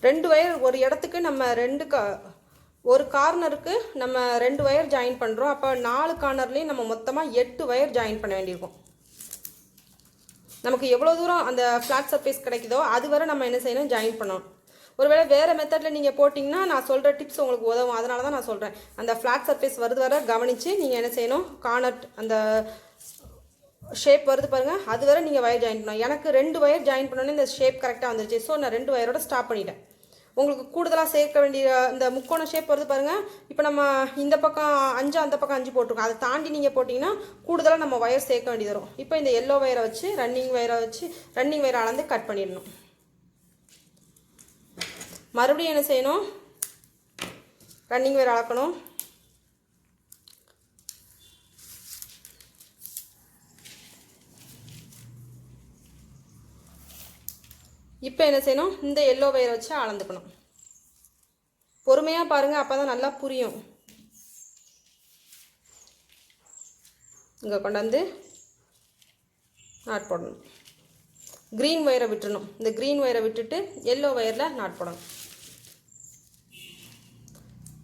2 wire ஒரு இடத்துக்கு நம்ம ஒரு கார்னருக்கு நம்ம 2 வயர் ஜாயின் பண்ணுறோம். அப்போ 4 கார்னர்லேயும் நம்ம மொத்தமாக 8 வயர் ஜாயின் பண்ண வேண்டியிருக்கும். நமக்கு எவ்வளோ தூரம் அந்த ஃப்ளாட் சர்ஃபேஸ் கிடைக்குதோ அது வரை நம்ம என்ன செய்யணும், ஜாயின் பண்ணணும். ஒருவேளை வேறு மெத்தடில் நீங்கள் போட்டிங்கன்னா நான் சொல்கிற டிப்ஸ் உங்களுக்கு உதவும். அதனால தான் நான் சொல்கிறேன். அந்த ஃப்ளாட் சர்ஃபேஸ் வருது வர கவனித்து நீங்கள் என்ன செய்யணும், கார்னர் அந்த ஷேப் வருது பாருங்கள், அது வரை நீங்கள் வயர் ஜாயின் பண்ணணும். எனக்கு 2 வயர் ஜாயின் பண்ணோன்னே இந்த ஷேப் கரெக்டாக வந்துருச்சு. ஸோ நான் 2 வயரோட ஸ்டாப் பண்ணிட்டேன். உங்களுக்கு கூடுதலாக சேர்க்க வேண்டிய இந்த முக்கோண ஷேப் வருது பாருங்கள். இப்போ நம்ம இந்த பக்கம் 5 அந்த பக்கம் 5 போட்டிருக்கோம். அதை தாண்டி நீங்கள் போட்டிங்கன்னா கூடுதலாக நம்ம வயர் சேர்க்க வேண்டியது வரும். இப்போ இந்த எல்லோ வயரை வச்சு ரன்னிங் வயரை அளந்து கட் பண்ணிடணும். மறுபடியும் என்ன செய்யணும், ரன்னிங் வயர் அளக்கணும். இப்போ என்ன செய்யணும், இந்த எல்லோ வயரை வச்சு அளந்துக்கணும். பொறுமையாக பாருங்கள், அப்போ தான் நல்லா புரியும். இங்கே கொண்டாந்து நாட் போடணும். க்ரீன் வயரை விட்டுறணும். இந்த க்ரீன் வயரை விட்டுட்டு எல்லோ வயரில் நாட் போடணும்.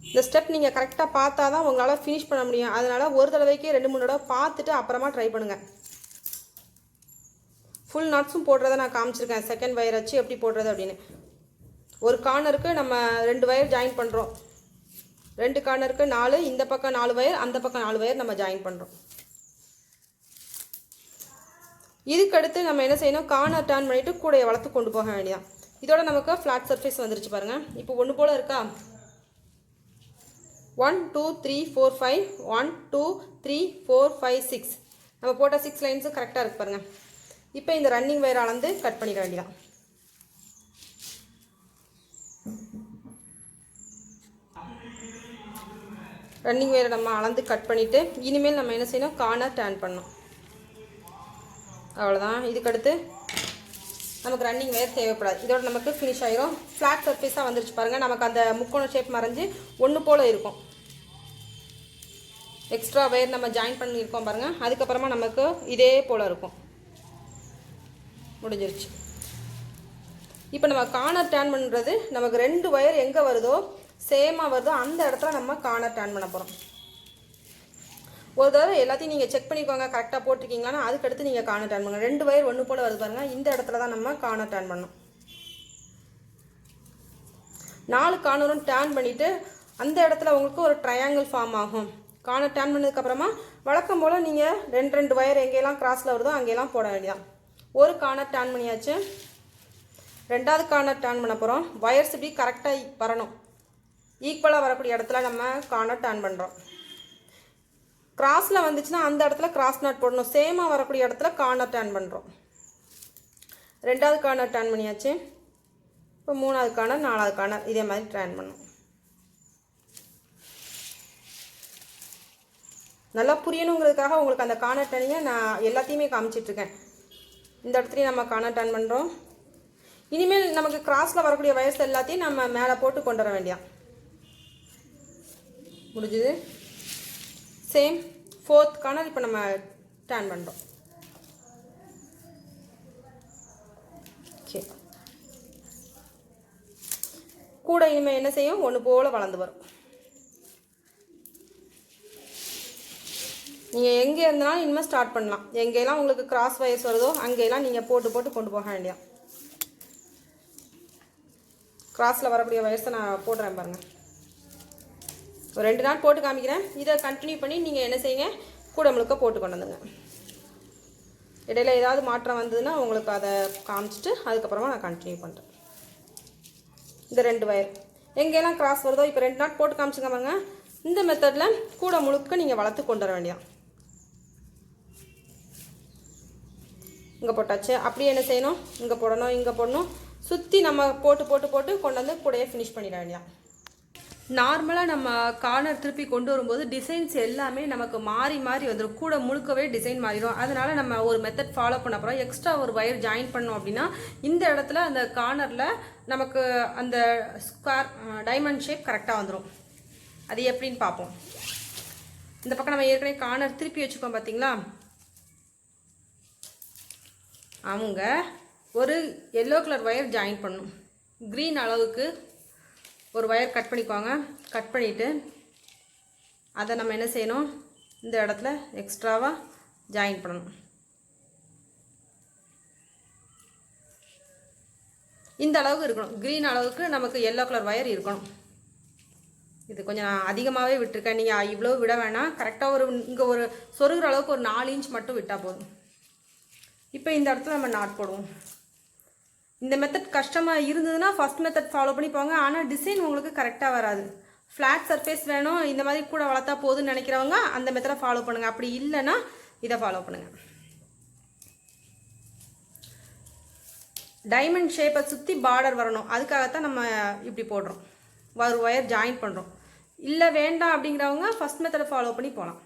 இந்த ஸ்டெப் நீங்கள் கரெக்டாக பார்த்தா தான் உங்களால் ஃபினிஷ் பண்ண முடியும். அதனால் ஒரு தடவைக்கு 2-3 தடவை பார்த்துட்டு அப்புறமா ட்ரை பண்ணுங்கள். ஃபுல் நாட்ஸும் போடுறத நான் காமிச்சிருக்கேன், செகண்ட் வயர் வச்சு எப்படி போடுறது அப்படின்னு. ஒரு கார்னருக்கு நம்ம 2 வயர் ஜாயின் பண்ணுறோம். 2 கார்னருக்கு 4, இந்த பக்கம் 4 வயர், அந்த பக்கம் 4 வயர் நம்ம ஜாயின் பண்ணுறோம். இதுக்கடுத்து நம்ம என்ன செய்யணும், கார்னர் டர்ன் பண்ணிவிட்டு கூடையை வளர்த்து கொண்டு போக வேண்டியதான். இதோட நமக்கு ஃப்ளாட் சர்ஃபேஸ் வந்துருச்சு பாருங்கள். இப்போ ஒன்று போல் இருக்கா, 1 2 3 4 5 1 2 3 4 5 6 நம்ம போட்ட 6 லைன்ஸும் கரெக்டாக இருக்கு பாருங்கள். இப்போ இந்த ரன்னிங் வயர் அளந்து கட் பண்ணிட வேண்டியதான். ரன்னிங் வயரை நம்ம அளந்து கட் பண்ணிவிட்டு இனிமேல் நம்ம என்ன செய்யணும், கார்னர் டர்ன் பண்ணணும். அவ்வளோதான். இதுக்கடுத்து நமக்கு ரன்னிங் வயர் தேவைப்படாது. இதோட நமக்கு ஃபினிஷ் ஆகிரும். ஃப்ளாட் சர்ஃபேஸாக வந்துருச்சு பாருங்கள். நமக்கு அந்த முக்கோண ஷேப் மறைஞ்சு ஒன்று போல் இருக்கும். எக்ஸ்ட்ரா வயர் நம்ம ஜாயின் பண்ணியிருக்கோம் பாருங்கள். அதுக்கப்புறமா நமக்கு இதே போல் இருக்கும். முடிஞ்சிருச்சு. இப்போ நம்ம கார்னர் டர்ன் பண்ணுறது, நமக்கு 2 வயர் எங்கே வருதோ சேமாக வருதோ அந்த இடத்துல நம்ம கார்னர் டர்ன் பண்ண போகிறோம். ஒரு தடவை எல்லாத்தையும் நீங்கள் செக் பண்ணிக்கோங்க, கரெக்டாக போட்டிருக்கீங்களான்னா அதுக்கடுத்து நீங்கள் கார்னர் டர்ன் பண்ணுங்கள். 2 வயர் ஒன்று போல் வருது பாருங்கள். இந்த இடத்துல தான் நம்ம கார்னர் டர்ன் பண்ணணும். 4 கார்னரும் டர்ன் பண்ணிவிட்டு அந்த இடத்துல உங்களுக்கு ஒரு ட்ரையாங்கிள் ஃபார்ம் ஆகும். கார்னர் டர்ன் பண்ணதுக்கப்புறமா வழக்கம் போல் நீங்கள் 2 வயர் எங்கெல்லாம் கிராஸில் வருதோ அங்கெல்லாம் போட வேண்டியதான். ஒரு கார்னர் டர்ன் பண்ணியாச்சு. 2வது கார்னர் டர்ன் பண்ண போகிறோம். வயர்ஸ் இப்படி கரெக்டாக வரணும். ஈக்குவலாக வரக்கூடிய இடத்துல நம்ம கார்னர் டர்ன் பண்ணுறோம். கிராஸில் வந்துச்சுன்னா அந்த இடத்துல கிராஸ் நாட் போடணும். சேமாக வரக்கூடிய இடத்துல கார்னர் டர்ன் பண்ணுறோம். 2வது கார்னர் டர்ன் பண்ணியாச்சு. இப்போ 3வது கார்னர், 4வது கார்னர் இதே மாதிரி டர்ன் பண்ணணும். நல்லா புரியணுங்கிறதுக்காக உங்களுக்கு அந்த கார்னர் டர்னிங்கை நான் எல்லாத்தையுமே காமிச்சிட்ருக்கேன். இந்த இடத்துலையும் நம்ம கார்னர் டர்ன் பண்ணுறோம். இனிமேல் நமக்கு கிராஸில் வரக்கூடிய வயர்ஸ் எல்லாத்தையும் நம்ம மேலே போட்டு கொண்டு வர வேண்டியதான். முடிஞ்சுது. சேம் 4th கார்னர் இப்போ நம்ம டர்ன் பண்ணுறோம். ஓகே. கூட இனிமேல் என்ன செய்யும், ஒன்று போல் வளர்ந்து வரும். நீங்கள் எங்கே இருந்தாலும் இனிமேல் ஸ்டார்ட் பண்ணலாம். எங்கெல்லாம் உங்களுக்கு கிராஸ் வயர்ஸ் வருதோ அங்கெல்லாம் நீங்கள் போட்டு கொண்டு போக வேண்டியதான். கிராஸில் வரக்கூடிய வயர்ஸை நான் போடுறேன் பாருங்கள். ஒரு 2 நாள் போட்டு காமிக்கிறேன். இதை கண்டினியூ பண்ணி நீங்கள் என்ன செய்யுங்க, கூட முழுக்க போட்டு கொண்டு வந்துங்க. இடையில ஏதாவது மாற்றம் வந்ததுன்னா உங்களுக்கு அதை காமிச்சிட்டு அதுக்கப்புறமா நான் கண்டினியூ பண்ணுறேன். இந்த 2 வயர் எங்கெல்லாம் கிராஸ் வருதோ இப்போ 2 நாள் போட்டு காமிச்சுங்க பாருங்க. இந்த மெத்தடில் கூட முழுக்க நீங்கள் வளர்த்து கொண்டு வர வேண்டியதான். இங்கே போட்டாச்சு. அப்படியே என்ன செய்யணும், இங்கே போடணும், இங்கே போடணும். சுற்றி நம்ம போட்டு கொண்டு வந்து கூடையே ஃபினிஷ் பண்ணிட வேண்டியதான். நார்மலாக நம்ம கார்னர் திருப்பி கொண்டு வரும்போது டிசைன்ஸ் எல்லாமே நமக்கு மாறி வந்துடும். கூட முழுக்கவே டிசைன் மாறிடும். அதனால் நம்ம ஒரு மெத்தட் ஃபாலோ பண்ண போகிறோம். எக்ஸ்ட்ரா ஒரு வயர் ஜாயின் பண்ணோம் அப்படின்னா இந்த இடத்துல அந்த கார்னரில் நமக்கு அந்த ஸ்கொயர் டைமண்ட் ஷேப் கரெக்டாக வந்துடும். அது எப்படின்னு பார்ப்போம். இந்த பக்கம் நம்ம ஏற்கனவே கார்னர் திருப்பி வச்சுக்கோம் பார்த்தீங்களா. அவங்க ஒரு எல்லோ கலர் வயர் ஜாயின் பண்ணணும். க்ரீன் அளவுக்கு ஒரு ஒயர் கட் பண்ணிக்குவாங்க. கட் பண்ணிவிட்டு அதை நம்ம என்ன செய்யணும், இந்த இடத்துல எக்ஸ்ட்ராவாக ஜாயின் பண்ணணும். இந்த அளவுக்கு இருக்கணும். க்ரீன் அளவுக்கு நமக்கு எல்லோ கலர் ஒயர் இருக்கணும். இது கொஞ்சம் நான் அதிகமாகவே விட்டுருக்கேன். நீங்கள் இவ்வளோ விட வேணாம். கரெக்டாக ஒரு இங்கே ஒரு சொருகிற அளவுக்கு ஒரு 4 இன்ச் மட்டும் விட்டால் போதும். இப்போ இந்த இடத்துல நம்ம நாட் போடுவோம். இந்த மெத்தட் கஷ்டமாக இருந்ததுன்னா ஃபஸ்ட் மெத்தட் ஃபாலோ பண்ணி போங்க. ஆனால் டிசைன் உங்களுக்கு கரெக்டாக வராது. ஃப்ளாட் சர்ஃபேஸ் வேணும், இந்த மாதிரி கூட வளர்த்தா போதுன்னு நினைக்கிறவங்க அந்த மெத்தடை ஃபாலோ பண்ணுங்கள். அப்படி இல்லைன்னா இதை ஃபாலோ பண்ணுங்கள். டைமண்ட் ஷேப்பை சுற்றி பார்டர் வரணும். அதுக்காகத்தான் நம்ம இப்படி போடுறோம், ஒரு ஒயர் ஜாயின் பண்ணுறோம். இல்லை வேண்டாம் அப்படிங்கிறவங்க ஃபஸ்ட் மெத்தடை ஃபாலோ பண்ணி போகலாம்.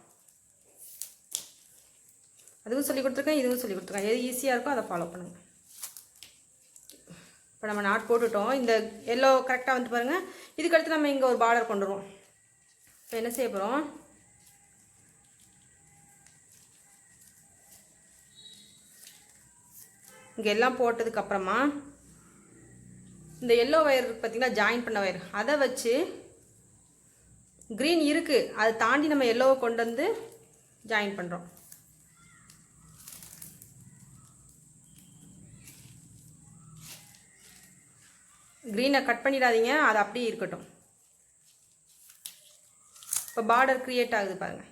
அதுவும் சொல்லி கொடுத்துருக்கேன், இதுவும் சொல்லி கொடுத்துருக்கேன். எது ஈஸியாக இருக்கோ அதை ஃபாலோ பண்ணுங்கள். இப்போ நம்ம நாட் போட்டுட்டோம். இந்த எல்லோ கரெக்டாக வந்து பாருங்கள். இதுக்கடுத்து நம்ம இங்கே ஒரு பார்டர் கொண்டு வருவோம். இப்போ என்ன செய்ய போகிறோம், இங்கே எல்லாம் போட்டதுக்கப்புறமா இந்த எல்லோ ஒயர் பார்த்திங்கன்னா ஜாயின் பண்ண ஒயர், அதை வச்சு க்ரீன் இருக்குது அதை தாண்டி நம்ம எல்லோவை கொண்டு வந்து ஜாயின் பண்ணுறோம். க்ரீனை கட் பண்ணிடாதீங்க, அது அப்படியே இருக்கட்டும். இப்போ பார்டர் க்ரியேட் ஆகுது பாருங்கள்,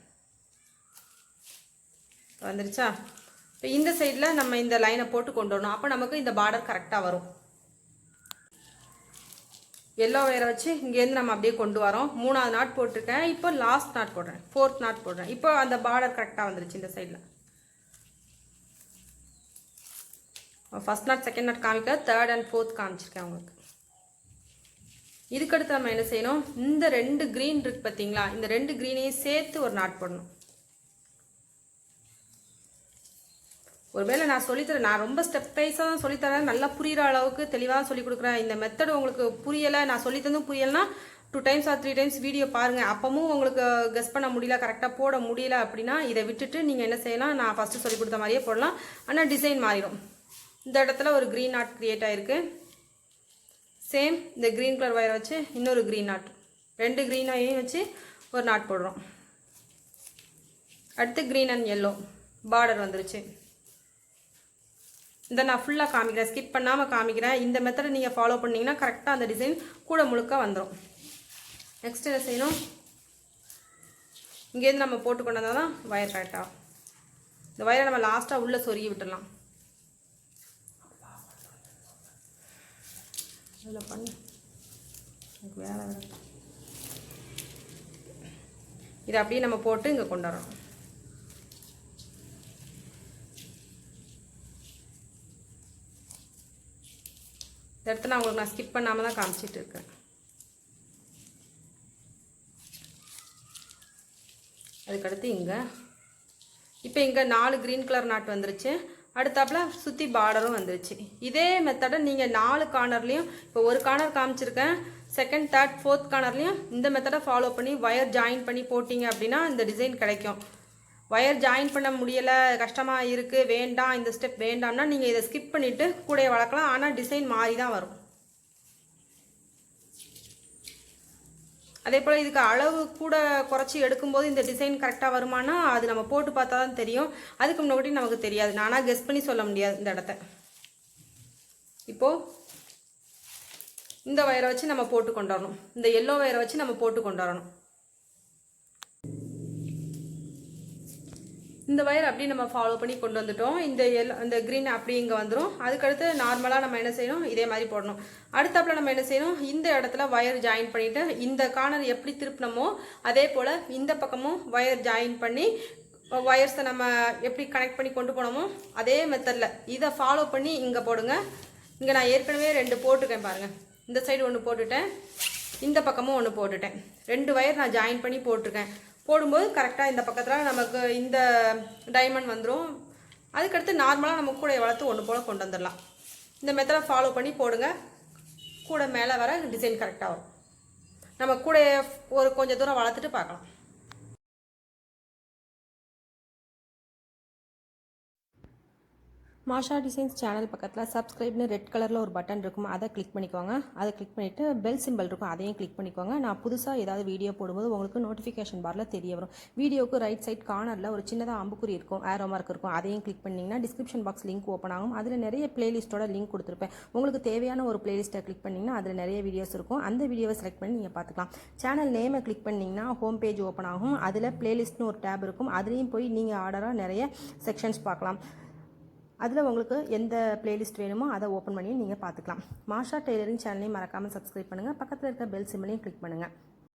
வந்துருச்சா? இப்போ இந்த சைடில் நம்ம இந்த லைனை போட்டு கொண்டு வரணும். அப்போ நமக்கு இந்த பார்டர் கரெக்டாக வரும். எல்லோ ஒயரை வச்சு இங்கேருந்து நம்ம அப்படியே கொண்டு வரோம். 3வது நாட் போட்டிருக்கேன். இப்போ லாஸ்ட் நாட் போடுறேன், 4th நாட் போடுறேன். இப்போ அந்த பார்டர் கரெக்டாக வந்துருச்சு. இந்த சைடில் ஃபஸ்ட் நாட், செகண்ட் நாட் காமிக்கல, 3rd and 4th காமிச்சிருக்கேன் உங்களுக்கு. இதுக்கடுத்து நம்ம என்ன செய்யணும், இந்த 2 க்ரீன் இருக்குது பார்த்தீங்களா, இந்த 2 க்ரீனையும் சேர்த்து ஒரு நாட் போடணும். ஒருவேளை நான் சொல்லித்தரேன், நான் ரொம்ப ஸ்டெப் வைஸாக தான் சொல்லித்தரேன், நல்லா புரிகிற அளவுக்கு தெளிவாக சொல்லி கொடுக்குறேன். இந்த மெத்தடு உங்களுக்கு புரியலை, நான் சொல்லித்தந்தும் புரியலைன்னா 2 times or 3 times வீடியோ பாருங்கள். அப்பவும் உங்களுக்கு கெஸ் பண்ண முடியல, கரெக்டாக போட முடியல அப்படின்னா இதை விட்டுட்டு நீங்கள் என்ன செய்யலாம், நான் ஃபஸ்ட்டு சொல்லி கொடுத்த மாதிரியே போடலாம். ஆனால் டிசைன் மாறிடும். இந்த இடத்துல ஒரு க்ரீன் நாட் க்ரியேட் ஆகிருக்கு. சேம் இந்த க்ரீன் கலர் ஒயரை வச்சு இன்னொரு க்ரீன் நாட், 2 க்ரீனையும் வச்சு ஒரு நாட் போடுறோம். அடுத்து க்ரீன் அண்ட் எல்லோ பார்டர் வந்துருச்சு. இதை நான் ஃபுல்லாக காமிக்கிறேன், ஸ்கிப் பண்ணாமல் காமிக்கிறேன். இந்த மெத்தடை நீங்கள் ஃபாலோ பண்ணிங்கன்னா கரெக்டாக அந்த டிசைன் கூட முழுக்க வந்துடும். நெக்ஸ்ட் என்ன செய்யணும், இங்கேருந்து நம்ம போட்டு கொண்டு வந்தால் தான் ஒயர் கரெக்டாக. இந்த ஒயரை நம்ம லாஸ்ட்டாக உள்ளே சொருகி விட்டுடலாம். இதில் பண்ணு எனக்கு வேலை வேறு. இதை அப்படியே நம்ம போட்டு இங்கே கொண்டு வரோம். இந்த இடத்துல நான் உங்களுக்கு ஸ்கிப் பண்ணாமல் தான் காமிச்சிட்டு இருக்கேன். அதுக்கடுத்து இங்கே இப்போ இங்கே 4 க்ரீன் கலர் நாட் வந்துருச்சு. அடுத்தாப்பில் சுற்றி பார்டரும் வந்துருச்சு. இதே மெத்தடை நீங்கள் 4 கார்னர்லேயும், இப்போ ஒரு கார்னர் காமிச்சிருக்கேன், 2nd, 3rd, 4th கார்னர்லேயும் இந்த மெத்தடை ஃபாலோ பண்ணி ஒயர் ஜாயின் பண்ணி போட்டிங்க அப்படின்னா இந்த டிசைன் கிடைக்கும். ஒயர் ஜாயின் பண்ண முடியலை, கஷ்டமாக இருக்குது, வேண்டாம் இந்த ஸ்டெப் வேண்டாம்னா நீங்கள் இதை ஸ்கிப் பண்ணிவிட்டு கூடைய வளர்க்கலாம். ஆனால் டிசைன் மாறி தான் வரும். அதே போல் இதுக்கு அளவு கூட குறைச்சி எடுக்கும்போது இந்த டிசைன் கரெக்டாக வருமானா அது நம்ம போட்டு பார்த்தா தான் தெரியும். அதுக்கு முன்னாடி நமக்கு தெரியாது, நானாக கெஸ் பண்ணி சொல்ல முடியாது இந்த இடத்த. இப்போது இந்த ஒயரை வச்சு நம்ம போட்டு கொண்டு வரணும், இந்த எல்லோ ஒயரை வச்சு நம்ம போட்டு கொண்டு வரணும். இந்த ஒயர் அப்படி நம்ம ஃபாலோ பண்ணி கொண்டு வந்துட்டோம். இந்த க்ரீன் அப்படி இங்கே வந்துடும். அதுக்கடுத்து நார்மலாக நம்ம என்ன செய்யணும், இதே மாதிரி போடணும். அடுத்தாப்பில் நம்ம என்ன செய்யணும், இந்த இடத்துல ஒயர் ஜாயின் பண்ணிவிட்டு இந்த கார்னர் எப்படி திருப்பினமோ அதே போல் இந்த பக்கமும் ஒயர் ஜாயின் பண்ணி ஒயர்ஸை நம்ம எப்படி கனெக்ட் பண்ணி கொண்டு போனோமோ அதே மெத்தடில் இதை ஃபாலோ பண்ணி இங்கே போடுங்க. இங்கே நான் ஏற்கனவே 2 போட்டுருக்கேன் பாருங்கள். இந்த சைடு 1 போட்டுட்டேன், இந்த பக்கமும் 1 போட்டுட்டேன். 2 ஒயர் நான் ஜாயின் பண்ணி போட்டிருக்கேன். போடும்போது கரெக்டாக இந்த பக்கத்தில் நமக்கு இந்த டைமண்ட் வந்துடும். அதுக்கடுத்து நார்மலாக நம்ம கூட வளர்த்து ஒன்று போல் கொண்டு வந்துடலாம். இந்த மெத்தடை ஃபாலோ பண்ணி போடுங்க, கூட மேலே வர டிசைன் கரெக்டாக வரும். நம்ம கூட ஒரு கொஞ்சம் தூரம் வளர்த்துட்டு பார்க்கலாம். மாஷா டிசைன்ஸ் சேனல் பக்கத்தில் சப்ஸ்கிரைப்னு ரெட் கலரில் ஒரு பட்டன் இருக்கும், அதை கிளிக் பண்ணிக்கோங்க. அதை கிளிக் பண்ணிவிட்டு பெல் சிம்பிள் இருக்கும், அதையும் கிளிக் பண்ணிக்கோங்க. நான் புதுசாக ஏதாவது வீடியோ போடும்போது உங்களுக்கு நோட்டிஃபிகேஷன் பாரில் தெரிய வரும். வீடியோக்கு ரைட் சைட் கார்னரில் ஒரு சின்னதாக அம்புக்குறி இருக்கும், ஏரோ மார்க் இருக்கும், அதையும் கிளிக் பண்ணிங்கன்னா டிஸ்கிரிப்ஷன் பாக்ஸ் லிங்க் ஓப்பன் ஆகும். அதில் நிறைய பிளேலிஸ்ட்டோட லிங்க் கொடுத்துருப்பேன். உங்களுக்கு தேவையான ஒரு பிளேலிஸ்ட்டை கிளிக் பண்ணிங்கன்னா அதில் நிறைய வீடியோஸ் இருக்கும். அந்த வீடியோவை செலக்ட் பண்ணி நீங்கள் பார்த்துக்கலாம். சேனல் நேமை கிளிக் பண்ணிங்கன்னா ஹோம் பேஜ் ஓப்பன் ஆகும். அதில் பிளேலிஸ்ட்னு ஒரு டேப் இருக்கும், அதுலேயும் போய் நீங்கள் ஆர்டராக நிறைய செக்ஷன்ஸ் பார்க்கலாம். அதில் உங்களுக்கு எந்த பிளேலிஸ்ட் வேணுமோ அதை ஓப்பன் பண்ணி நீங்கள் பார்த்துக்கலாம். மாஷா டெய்லரிங் சேனலையும் மறக்காமல் சப்ஸ்கிரைப் பண்ணுங்கள். பக்கத்தில் இருக்க பெல் சிம்பிளையும் கிளிக் பண்ணுங்கள்.